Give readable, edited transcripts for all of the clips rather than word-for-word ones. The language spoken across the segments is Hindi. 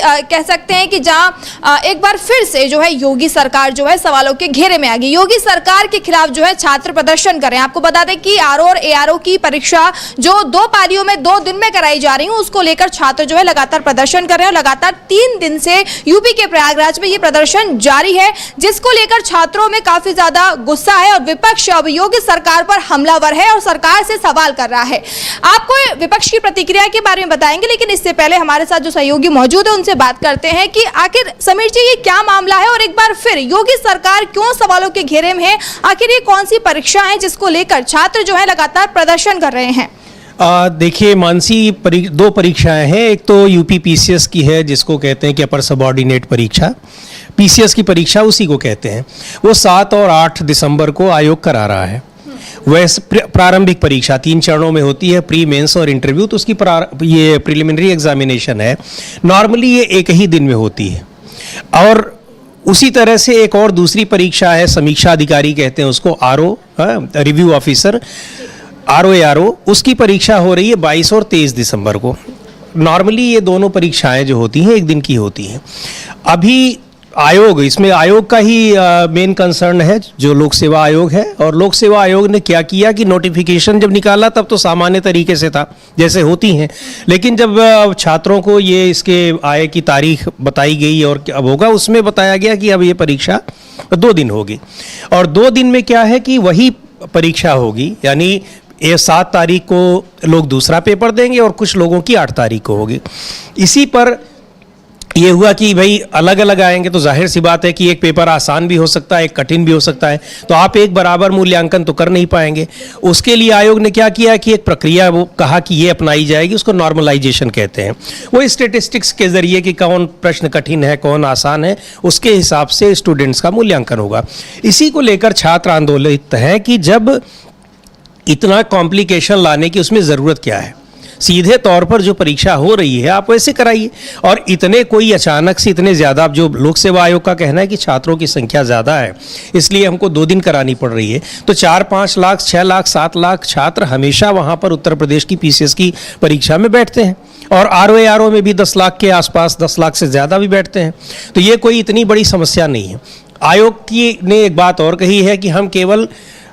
कह सकते हैं कि जहां एक बार फिर से जो है योगी सरकार जो है सवालों के घेरे में आ गई। योगी सरकार के खिलाफ जो है छात्र प्रदर्शन कर रहे हैं। आपको बता दें कि आरओ और एआरओ की परीक्षा जो 2 पारियों में 2 दिन में कराई जा रही है, उसको लेकर छात्र जो है लगातार प्रदर्शन कर रहे हैं और लगातार 3 दिन से यूपी के प्रयागराज में ये प्रदर्शन जारी है, जिसको लेकर छात्रों में काफी ज्यादा गुस्सा है और विपक्ष अब योगी सरकार पर हमलावर है और सरकार से सवाल कर रहा है। आपको विपक्ष की प्रतिक्रिया के बारे में बताएंगे, लेकिन इससे पहले हमारे साथ जो सहयोगी मौजूद है उनसे बात करते हैं कि आखिर समीर जी ये क्या मामला है और एक बार फिर योगी सरकार क्यों सवालों के घेरे में है। आखिर ये कौन सी परीक्षा है जिसको लेकर छात्र जो है लगातार प्रदर्शन कर रहे हैं। देखिए मानसी, 2 परीक्षाएं हैं। एक तो यूपी पीसीएस की है जिसको कहते हैं कि अपर सबऑर्डिनेट परीक्षा, पीसीएस की परीक्षा उसी को कहते हैं। वो 7 और 8 दिसंबर को आयोग करा रहा है। वैसे प्रारंभिक परीक्षा 3 चरणों में होती है, प्री मेंस और इंटरव्यू। तो उसकी ये प्रिलिमिनरी एग्जामिनेशन है, नॉर्मली ये एक ही दिन में होती है। और उसी तरह से एक और दूसरी परीक्षा है, समीक्षा अधिकारी कहते हैं उसको, RO, review officer, RO ARO, उसकी परीक्षा हो रही है 22 और 23 दिसंबर को। नॉर्मली ये दोनों परीक्षाएं जो होती हैं एक दिन की होती हैं। अभी आयोग, इसमें आयोग का ही मेन कंसर्न है, जो लोक सेवा आयोग है। और लोक सेवा आयोग ने क्या किया कि नोटिफिकेशन जब निकाला तब तो सामान्य तरीके से था जैसे होती हैं, लेकिन जब छात्रों को ये इसके आय की तारीख बताई गई और अब होगा, उसमें बताया गया कि अब ये परीक्षा 2 दिन होगी। और 2 दिन में क्या है कि वही परीक्षा होगी, यानी ये 7 तारीख को लोग दूसरा पेपर देंगे और कुछ लोगों की 8 तारीख को होगी। इसी पर ये हुआ कि भाई अलग अलग आएंगे तो जाहिर सी बात है कि एक पेपर आसान भी हो सकता है, एक कठिन भी हो सकता है, तो आप एक बराबर मूल्यांकन तो कर नहीं पाएंगे। उसके लिए आयोग ने क्या किया कि एक प्रक्रिया वो कहा कि ये अपनाई जाएगी, उसको नॉर्मलाइजेशन कहते हैं। वो स्टेटिस्टिक्स के जरिए कि कौन प्रश्न कठिन है कौन आसान है, उसके हिसाब से स्टूडेंट्स का मूल्यांकन होगा। इसी को लेकर छात्र आंदोलित हैं कि जब इतना कॉम्प्लिकेशन लाने की उसमें ज़रूरत क्या है, सीधे तौर पर जो परीक्षा हो रही है आप वैसे कराइए। और इतने कोई अचानक से इतने ज़्यादा, जो लोक सेवा आयोग का कहना है कि छात्रों की संख्या ज़्यादा है इसलिए हमको 2 दिन करानी पड़ रही है, तो 4-5 लाख 6 लाख 7 लाख छात्र हमेशा वहाँ पर उत्तर प्रदेश की पीसीएस की परीक्षा में बैठते हैं। और आरओ एआरओ में भी 10 लाख के आसपास, 10 लाख से ज़्यादा भी बैठते हैं। तो ये कोई इतनी बड़ी समस्या नहीं है। आयोग की ने एक बात और कही है कि हम केवल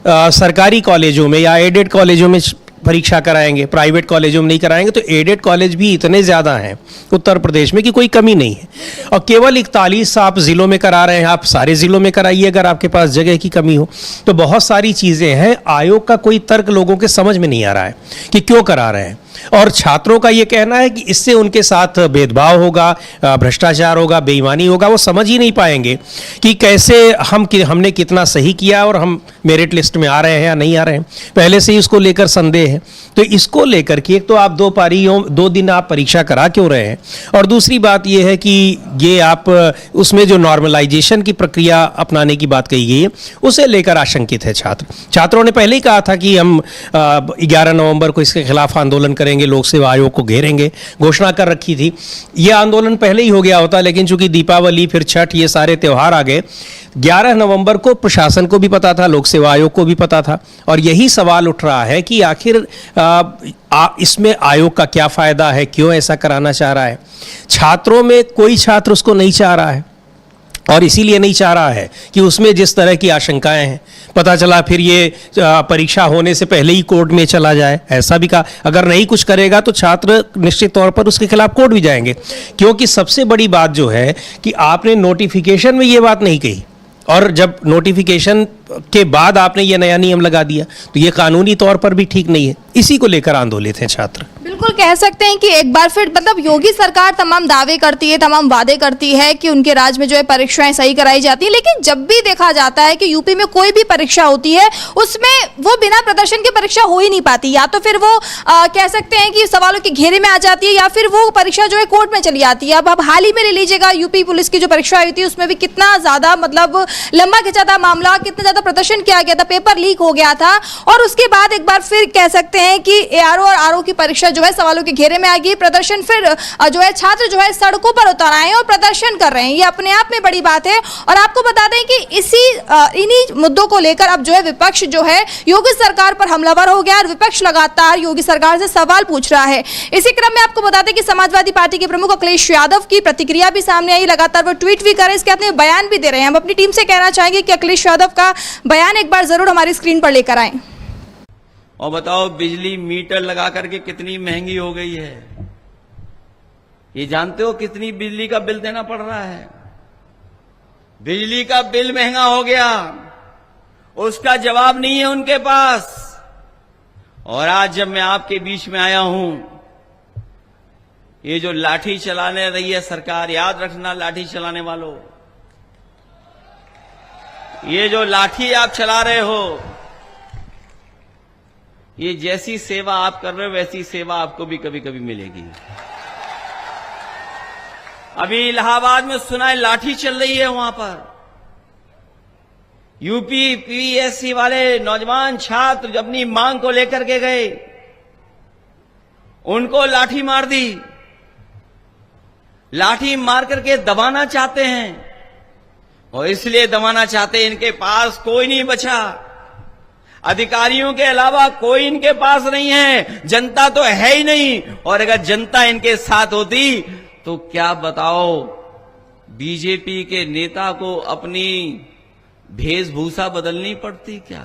सरकारी कॉलेजों में या एडेड कॉलेजों में परीक्षा कराएंगे, प्राइवेट कॉलेजों में नहीं कराएंगे। तो एडेड कॉलेज भी इतने ज़्यादा हैं उत्तर प्रदेश में कि कोई कमी नहीं है। और केवल 41 आप ज़िलों में करा रहे हैं, आप सारे ज़िलों में कराइए अगर आपके पास जगह की कमी हो। तो बहुत सारी चीज़ें हैं, आयोग का कोई तर्क लोगों के समझ में नहीं आ रहा है कि क्यों करा रहे हैं। और छात्रों का ये कहना है कि इससे उनके साथ भेदभाव होगा, भ्रष्टाचार होगा, बेईमानी होगा। वो समझ ही नहीं पाएंगे कि कैसे हमने कितना सही किया और हम मेरिट लिस्ट में आ रहे हैं या नहीं आ रहे हैं। पहले से ही उसको लेकर संदेह है। तो इसको लेकर के एक तो आप 2 दिन आप परीक्षा करा क्यों रहे हैं, और दूसरी बात ये है कि ये आप उसमें जो नॉर्मलाइजेशन की प्रक्रिया अपनाने की बात कही गई है उसे लेकर आशंकित है छात्रों ने पहले ही कहा था कि हम 11 नवंबर को इसके खिलाफ आंदोलन करेंगे, लोक सेवा आयोग को घेरेंगे, घोषणा कर रखी थी। ये आंदोलन पहले ही हो गया होता, लेकिन चूंकि दीपावली फिर छठ ये सारे त्यौहार आ गए, 11 नवंबर को प्रशासन को भी पता था, लोक सेवा आयोग को भी पता था। और यही सवाल उठ रहा है कि आखिर इसमें आयोग का क्या फायदा है, क्यों ऐसा कराना चाह रहा है। छात्रों में कोई छात्र उसको नहीं चाह रहा है, और इसीलिए नहीं चाह रहा है कि उसमें जिस तरह की आशंकाएं हैं, पता चला फिर ये परीक्षा होने से पहले ही कोर्ट में चला जाए, ऐसा भी कहा। अगर नहीं कुछ करेगा तो छात्र निश्चित तौर पर उसके खिलाफ कोर्ट भी जाएंगे। क्योंकि सबसे बड़ी बात जो है कि आपने नोटिफिकेशन में ये बात नहीं कही, और जब नोटिफिकेशन के बाद आपने ये नया नियम लगा दिया तो ये कानूनी तौर पर भी ठीक नहीं है। इसी को लेकर आंदोलित हैं छात्र। बिल्कुल कह सकते हैं कि एक बार फिर मतलब योगी सरकार तमाम दावे करती है, तमाम वादे करती है कि उनके राज्य में जो है परीक्षाएं सही कराई जाती है, लेकिन जब भी देखा जाता है कि यूपी में कोई भी परीक्षा होती है उसमें वो बिना प्रदर्शन की परीक्षा हो ही नहीं पाती। या तो फिर वो कह सकते हैं कि सवालों के घेरे में आ जाती है, या फिर वो परीक्षा जो है कोर्ट में चली जाती है। अब हाल ही में ले लीजिएगा यूपी पुलिस की जो परीक्षा हुई थी उसमें भी कितना ज्यादा मतलब लंबा खिंचा था मामला, कितने ज्यादा ज्यादा प्रदर्शन किया गया था, पेपर लीक हो गया था और उसके बाद एक बार फिर कह सकते हैं कि एआरओ और आरओ की परीक्षा जो है सवालों के घेरे में आ गई। प्रदर्शन फिर जो है छात्र जो है सड़कों पर उतर आए हैं और प्रदर्शन कर रहे हैं, ये अपने आप में बड़ी बात है। और आपको बता दें कि इन्हीं मुद्दों को लेकर अब जो है विपक्ष जो है योगी सरकार पर हमलावर हो गया और विपक्ष लगातार योगी सरकार से सवाल पूछ रहा है। इसी क्रम में आपको बता दें कि समाजवादी पार्टी के प्रमुख अखिलेश यादव की प्रतिक्रिया भी सामने आई, लगातार वो ट्वीट भी कर रहे हैं, इसके अपने बयान भी दे रहे हैं। हम अपनी टीम से कहना चाहेंगे कि अखिलेश यादव का बयान एक बार जरूर हमारी स्क्रीन पर लेकर आए। और बताओ बिजली मीटर लगा करके कितनी महंगी हो गई है, ये जानते हो कितनी बिजली का बिल देना पड़ रहा है? बिजली का बिल महंगा हो गया, उसका जवाब नहीं है उनके पास। और आज जब मैं आपके बीच में आया हूं, ये जो लाठी चलाने रही है सरकार, याद रखना लाठी चलाने वालों, ये जो लाठी आप चला रहे हो, ये जैसी सेवा आप कर रहे हो वैसी सेवा आपको भी कभी कभी मिलेगी। अभी इलाहाबाद में सुना है लाठी चल रही है, वहां पर यूपी पीएससी वाले नौजवान छात्र अपनी मांग को लेकर के गए, उनको लाठी मार दी, लाठी मार करके दबाना चाहते हैं। और इसलिए दबाना चाहते हैं, इनके पास कोई नहीं बचा, अधिकारियों के अलावा कोई इनके पास नहीं है, जनता तो है ही नहीं। और अगर जनता इनके साथ होती तो क्या बताओ, बीजेपी के नेता को अपनी वेशभूषा बदलनी पड़ती क्या?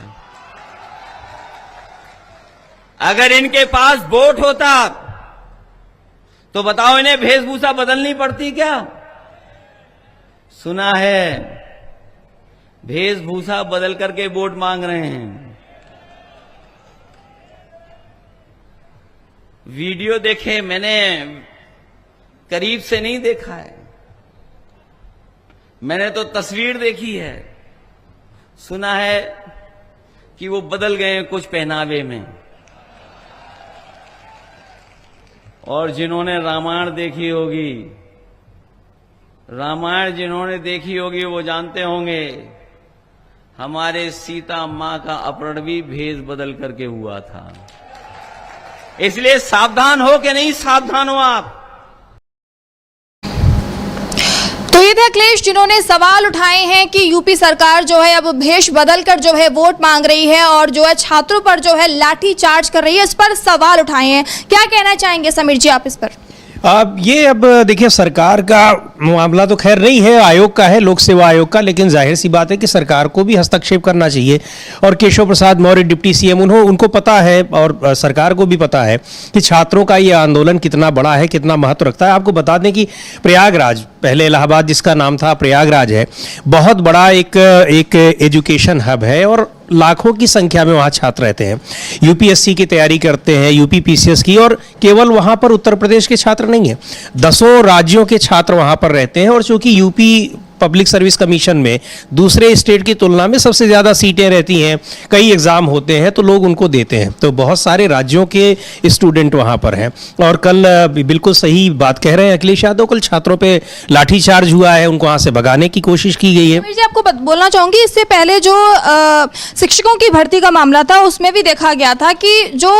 अगर इनके पास वोट होता तो बताओ इन्हें वेशभूषा बदलनी पड़ती क्या? सुना है वेशभूषा बदल करके वोट मांग रहे हैं। वीडियो देखे, मैंने करीब से नहीं देखा है, मैंने तो तस्वीर देखी है। सुना है कि वो बदल गए हैं कुछ पहनावे में। और जिन्होंने रामायण देखी होगी, रामायण जिन्होंने देखी होगी वो जानते होंगे हमारे सीता मां का अपहरण भी भेष बदल करके हुआ था। इसलिए सावधान हो कि नहीं सावधान हो आप? तो ये थे अखिलेश जिन्होंने सवाल उठाए हैं कि यूपी सरकार जो है अब भेष बदलकर जो है वोट मांग रही है और जो है छात्रों पर जो है लाठी चार्ज कर रही है, इस पर सवाल उठाए हैं। क्या कहना चाहेंगे समीर जी आप इस पर? ये अब देखिए सरकार का मामला तो खैर नहीं है, आयोग का है, लोक सेवा आयोग का, लेकिन जाहिर सी बात है कि सरकार को भी हस्तक्षेप करना चाहिए। और केशव प्रसाद मौर्य डिप्टी सीएम, उनको पता है और सरकार को भी पता है कि छात्रों का ये आंदोलन कितना बड़ा है, कितना महत्व रखता है। आपको बता दें कि प्रयागराज, पहले इलाहाबाद जिसका नाम था प्रयागराज है, बहुत बड़ा एक एजुकेशन हब है और लाखों की संख्या में वहाँ छात्र रहते हैं, यूपीएससी की तैयारी करते हैं, यूपी पीसीएस की। और केवल वहाँ पर उत्तर प्रदेश के छात्र नहीं है, 10 राज्यों के छात्र वहाँ पर रहते हैं। और चूंकि यूपी पब्लिक सर्विस कमीशन में दूसरे स्टेट की तुलना में सबसे ज़्यादा सीटें रहती हैं, कई एग्ज़ाम होते हैं तो लोग उनको देते हैं, तो बहुत सारे राज्यों के स्टूडेंट वहाँ पर हैं। और कल बिल्कुल सही बात कह रहे हैं अखिलेश यादव, कल छात्रों पे लाठीचार्ज हुआ है, उनको वहाँ से भगाने की कोशिश की गई है। जी आपको बोलना चाहूंगी, इससे पहले जो शिक्षकों की भर्ती का मामला था उसमें भी देखा गया था कि जो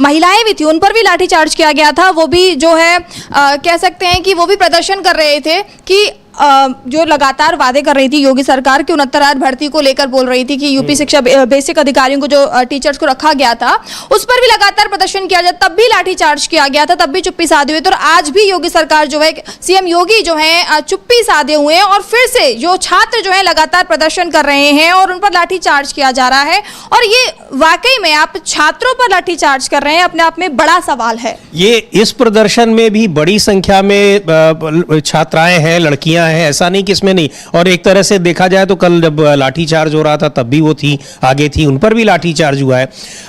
महिलाएं भी थी उन पर भी लाठीचार्ज किया गया था। वो भी जो है कह सकते हैं कि वो भी प्रदर्शन कर रहे थे कि जो लगातार वादे कर रही थी योगी सरकार की 69 भर्ती को लेकर बोल रही थी कि यूपी शिक्षा बेसिक अधिकारियों को जो टीचर्स को रखा गया था उस पर भी लगातार प्रदर्शन किया जाए, तब भी लाठीचार्ज किया गया था, तब भी चुप्पी साधे हुए। तो आज भी योगी सरकार जो है, सीएम योगी जो है चुप्पी साधे हुए हैं और फिर से जो छात्र जो है लगातार प्रदर्शन कर रहे हैं और उन पर लाठीचार्ज किया जा रहा है। और ये वाकई में आप छात्रों पर लाठीचार्ज कर रहे हैं, अपने आप में बड़ा सवाल है। ये इस प्रदर्शन में भी बड़ी संख्या में छात्राएं हैं, लड़कियां है, ऐसा नहीं कि इसमें नहीं। और एक तरह से देखा जाए तो कल जब लाठीचार्ज हो रहा था तब भी वो थी, आगे थी, उन पर भी लाठीचार्ज हुआ है।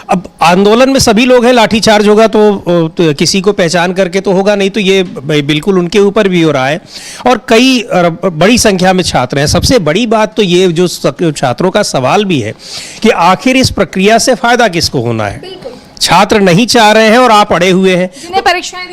अब आंदोलन में सभी लोग हैं, लाठीचार्ज होगा तो किसी को पहचान करके तो होगा नहीं, तो ये बिल्कुल उनके ऊपर भी हो रहा है। और कई बड़ी संख्या में छात्र हैं। सबसे बड़ी बात तो ये जो छात्रों का सवाल भी है कि आखिर इस प्रक्रिया से फायदा किसको होना है। छात्र नहीं चाह रहे हैं और आप अड़े हुए हैं।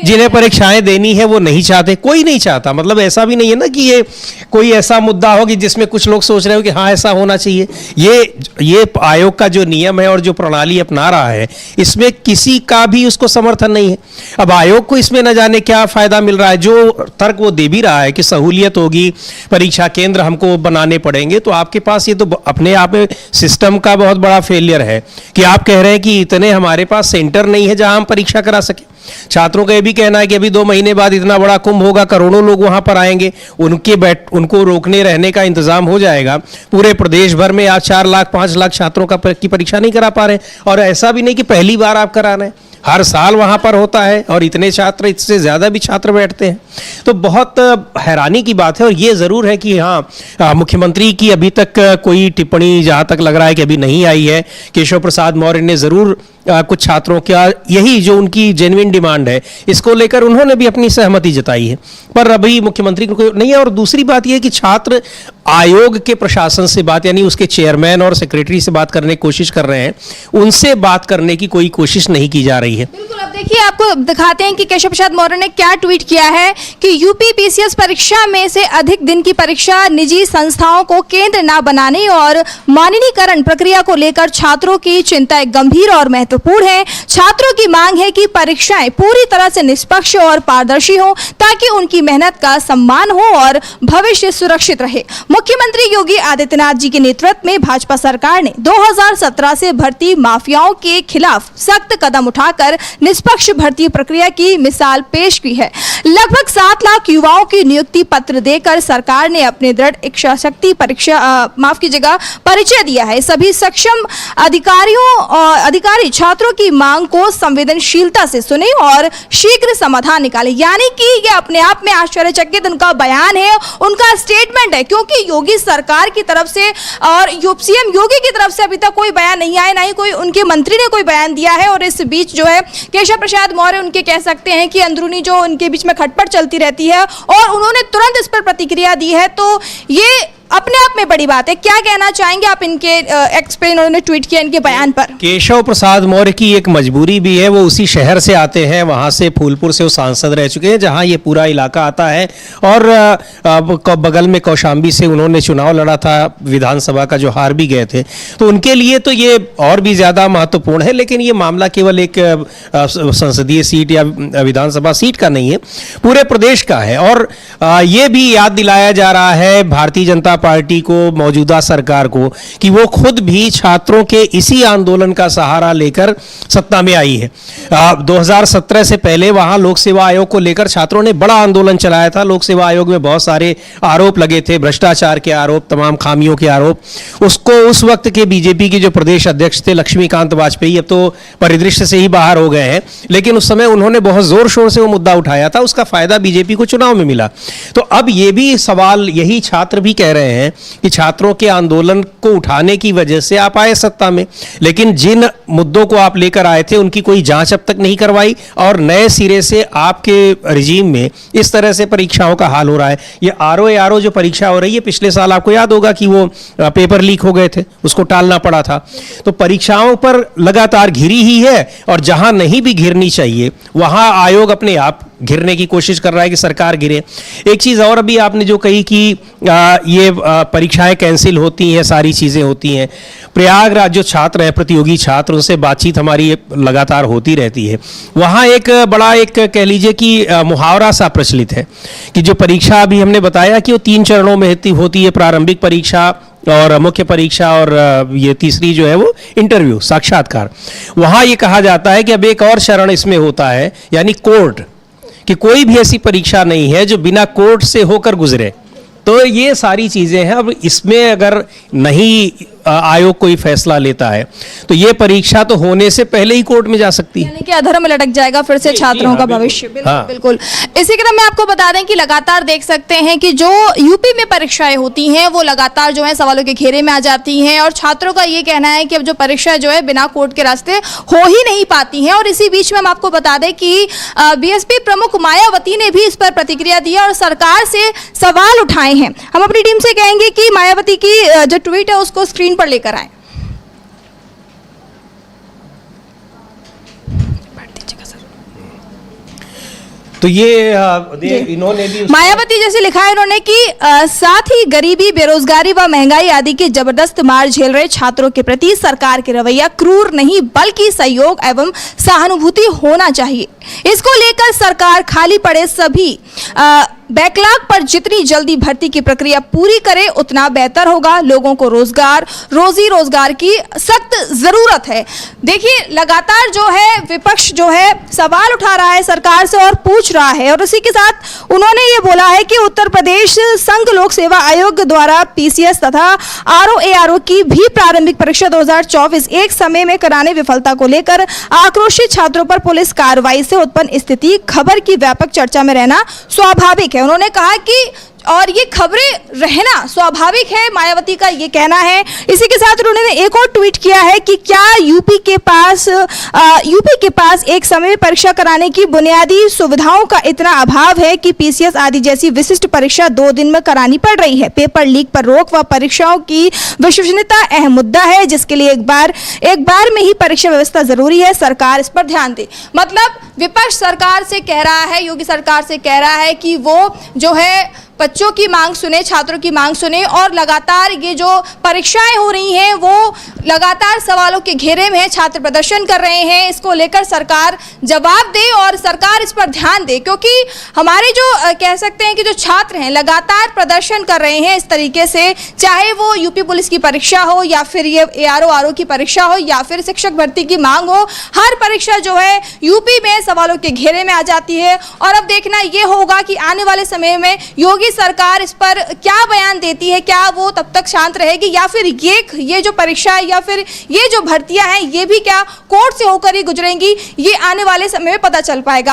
जिन्हें परीक्षाएं देनी है वो नहीं चाहते, कोई नहीं चाहता। मतलब ऐसा भी नहीं है ना कि ये कोई ऐसा मुद्दा हो कि जिसमें कुछ लोग सोच रहे हो कि हाँ ऐसा होना चाहिए। ये आयोग का जो नियम है और जो प्रणाली अपना रहा है, इसमें किसी का भी उसको समर्थन नहीं है। अब आयोग को इसमें न जाने क्या फायदा मिल रहा है। जो तर्क वो दे भी रहा है कि सहूलियत होगी, परीक्षा केंद्र हमको बनाने पड़ेंगे, तो आपके पास ये तो अपने आप में सिस्टम का बहुत बड़ा फेलियर है कि आप कह रहे हैं कि इतने हमारे पास सेंटर नहीं है जहां हम परीक्षा करा सके। छात्रों का यह भी कहना है कि अभी 2 महीने बाद इतना बड़ा कुंभ होगा, करोड़ों लोग वहां पर आएंगे, उनको रोकने रहने का इंतजाम हो जाएगा। पूरे प्रदेश भर में आप 4 लाख 5 लाख छात्रों की परीक्षा नहीं करा पा रहे, और ऐसा भी नहीं कि पहली बार आप करा रहे हैं, हर साल वहां पर होता है और इतने छात्र, इससे ज्यादा भी छात्र बैठते हैं। तो बहुत हैरानी की बात है। और ये जरूर है कि हाँ, मुख्यमंत्री की अभी तक कोई टिप्पणी जहां तक लग रहा है कि अभी नहीं आई है। केशव प्रसाद मौर्य ने जरूर कुछ छात्रों का यही जो उनकी जेन्युइन डिमांड है, इसको लेकर उन्होंने भी अपनी सहमति जताई है, पर अभी मुख्यमंत्री को नहीं है। और दूसरी बात यह कि छात्र आयोग के प्रशासन से बात, यानी उसके चेयरमैन और सेक्रेटरी से बात करने की कोशिश कर रहे हैं, उनसे बात करने की कोई कोशिश नहीं की जा रही है। बिल्कुल, अब देखिए आपको दिखाते हैं कि केशव प्रसाद मौर्य ने क्या ट्वीट किया है कि यूपी पीसीएस परीक्षा में से अधिक दिन की परीक्षा निजी संस्थाओं को केंद्र न बनाने और माननीकरण प्रक्रिया को लेकर छात्रों की चिंताएं गंभीर और महत्वपूर्ण है। छात्रों की मांग है कि परीक्षाएं पूरी तरह से निष्पक्ष और पारदर्शी हो ताकि उनकी मेहनत का सम्मान हो और भविष्य सुरक्षित रहे। मुख्यमंत्री योगी आदित्यनाथ जी के नेतृत्व में भाजपा सरकार ने 2017 से भर्ती माफियाओं के खिलाफ सख्त कदम उठाकर निष्पक्ष भर्ती प्रक्रिया की मिसाल पेश की है। लगभग 7 लाख युवाओं की नियुक्ति पत्र देकर सरकार ने अपने दृढ़ इच्छा शक्ति परिचय दिया है। सभी सक्षम अधिकारी छात्रों की मांग को संवेदनशीलता से सुने और शीघ्र समाधान निकाले। यानी कि ये अपने आप में आश्चर्यचकित उनका बयान है, उनका स्टेटमेंट है, क्योंकि योगी सरकार की तरफ से और सीएम योगी की तरफ से अभी तक कोई बयान नहीं आया, ना ही कोई उनके मंत्री ने कोई बयान दिया है। और इस बीच जो है केशव प्रसाद मौर्य उनके कह सकते हैं कि अंदरूनी जो उनके बीच में खटपट चलती रहती है, और उन्होंने तुरंत इस पर प्रतिक्रिया दी है, तो ये अपने आप में बड़ी बात है। क्या कहना चाहेंगे आप इनके एक्सप्लेन उन्होंने ट्वीट किया इनके बयान पर? केशव प्रसाद मौर्य की एक मजबूरी भी है, वो उसी शहर से आते हैं, वहां से फूलपुर से वो सांसद रह चुके हैं जहां ये पूरा इलाका आता है, और बगल में कौशाम्बी से उन्होंने चुनाव लड़ा था विधानसभा का, जो हार भी गए थे। तो उनके लिए तो ये और भी ज्यादा महत्वपूर्ण है। लेकिन ये मामला केवल एक संसदीय सीट या विधानसभा सीट का नहीं है, पूरे प्रदेश का है। और ये भी याद दिलाया जा रहा है भारतीय जनता पार्टी को, मौजूदा सरकार को, कि वो खुद भी छात्रों के इसी आंदोलन का सहारा लेकर सत्ता में आई है। 2017 से पहले वहां लोक सेवा आयोग को लेकर छात्रों ने बड़ा आंदोलन चलाया था। लोक सेवा आयोग में बहुत सारे आरोप लगे थे, भ्रष्टाचार के आरोप, तमाम खामियों के आरोप। उसको उस वक्त के बीजेपी के जो प्रदेश अध्यक्ष थे लक्ष्मीकांत वाजपेयी, अब तो परिदृश्य से ही बाहर हो गए हैं, लेकिन उस समय उन्होंने बहुत जोर शोर से वो मुद्दा उठाया था। उसका फायदा बीजेपी को चुनाव में मिला। तो अब ये भी सवाल यही छात्र भी कह रहे हैं कि छात्रों के आंदोलन को उठाने की वजह से आप आए सत्ता में, लेकिन जिन मुद्दों को आप लेकर आए थे उनकी कोई जांच अब तक नहीं करवाई, और नए सिरे से आपके रिजीम में इस तरह से परीक्षाओं का हाल हो रहा है। ये आरओ जो परीक्षा हो रही है, पिछले साल आपको याद होगा कि वो पेपर लीक हो गए थे, उसको टालना पड़ा था। तो परीक्षाओं पर लगातार घिरी ही है, और जहां नहीं भी घिरनी चाहिए वहां आयोग अपने आप घिरने की कोशिश कर रहा है कि सरकार गिरे। एक चीज और अभी आपने जो कही कि ये परीक्षाएं कैंसिल होती हैं, सारी चीजें होती हैं। प्रयागराज जो छात्र हैं, प्रतियोगी छात्र, उनसे बातचीत हमारी लगातार होती रहती है। वहां एक बड़ा एक कह लीजिए कि मुहावरा सा प्रचलित है कि जो परीक्षा अभी हमने बताया कि वो 3 चरणों में होती है, प्रारंभिक परीक्षा और मुख्य परीक्षा और ये तीसरी जो है वो इंटरव्यू, साक्षात्कार। वहां ये कहा जाता है कि अब एक और चरण इसमें होता है, यानी कोर्ट, कि कोई भी ऐसी परीक्षा नहीं है जो बिना कोर्ट से होकर गुजरे। तो ये सारी चीजें हैं। अब इसमें अगर नहीं आयोग कोई फैसला लेता है तो ये परीक्षा तो होने से पहले ही कोर्ट में जा सकती है, यानी कि अधर में लटक जाएगा फिर से छात्रों का भविष्य। बिल्कुल। इसी क्रम में आपको बता दें कि लगातार देख सकते हैं कि जो यूपी में परीक्षाएं होती हैं वो लगातार जो है सवालों के घेरे में आ जाती हैं, और छात्रों का ये कहना है कि अब जो परीक्षा जो है बिना कोर्ट के रास्ते हो ही नहीं पाती हैं। और इसी बीच में हम आपको बता दें कि बीएसपी प्रमुख मायावती ने भी इस पर प्रतिक्रिया दी और सरकार से सवाल उठाए हैं। हम अपनी टीम से कहेंगे कि मायावती की जो ट्वीट है उसको स्क्रीन पर लेकर आए। तो ये इन्होंने भी मायावती जैसे लिखा है इन्होंने कि साथ ही गरीबी, बेरोजगारी व महंगाई आदि की जबरदस्त मार झेल रहे छात्रों के प्रति सरकार के रवैया क्रूर नहीं बल्कि सहयोग एवं सहानुभूति होना चाहिए। इसको लेकर सरकार खाली पड़े सभी बैकलॉग पर जितनी जल्दी भर्ती की प्रक्रिया पूरी करे उतना बेहतर होगा। लोगों को रोजी रोजगार की सख्त जरूरत है। देखिए लगातार जो है विपक्ष जो है सवाल उठा रहा है सरकार से और पूछ रहा है, और उसी के साथ उन्होंने ये बोला है कि उत्तर प्रदेश संघ लोक सेवा आयोग द्वारा पीसीएस तथा आरओ की भी प्रारंभिक परीक्षा 2024 एक समय में कराने विफलता को लेकर आक्रोशित छात्रों पर पुलिस कार्रवाई से उत्पन्न स्थिति खबर की व्यापक चर्चा में रहना स्वाभाविक है। उन्होंने कहा कि और ये खबरें रहना स्वाभाविक है, मायावती का ये कहना है। इसी के साथ उन्होंने एक और ट्वीट किया है कि क्या यूपी के पास एक समय में परीक्षा कराने की बुनियादी सुविधाओं का इतना अभाव है कि पीसीएस आदि जैसी विशिष्ट परीक्षा 2 दिन में करानी पड़ रही है। पेपर लीक पर रोक व परीक्षाओं की विश्वसनीयता अहम मुद्दा है जिसके लिए एक बार में ही परीक्षा व्यवस्था जरूरी है, सरकार इस पर ध्यान दे। मतलब विपक्ष सरकार से कह रहा है, योगी सरकार से कह रहा है कि वो जो है बच्चों की मांग सुने, छात्रों की मांग सुने, और लगातार ये जो परीक्षाएं हो रही हैं वो लगातार सवालों के घेरे में है, छात्र प्रदर्शन कर रहे हैं। इसको लेकर सरकार जवाब दे और सरकार इस पर ध्यान दे, क्योंकि हमारे जो कह सकते हैं कि जो छात्र हैं लगातार प्रदर्शन कर रहे हैं इस तरीके से, चाहे वो यूपी पुलिस की परीक्षा हो या फिर ये ARO की परीक्षा हो या फिर शिक्षक भर्ती की मांग हो, हर परीक्षा जो है यूपी में सवालों के घेरे में आ जाती है। और अब देखना ये होगा कि आने वाले समय में योगी सरकार इस पर क्या बयान देती है, क्या वो तब तक शांत रहेगी या फिर ये जो परीक्षा या फिर ये जो भर्तियां हैं ये भी क्या कोर्ट से होकर ही गुजरेंगी, ये आने वाले समय में पता चल पाएगा।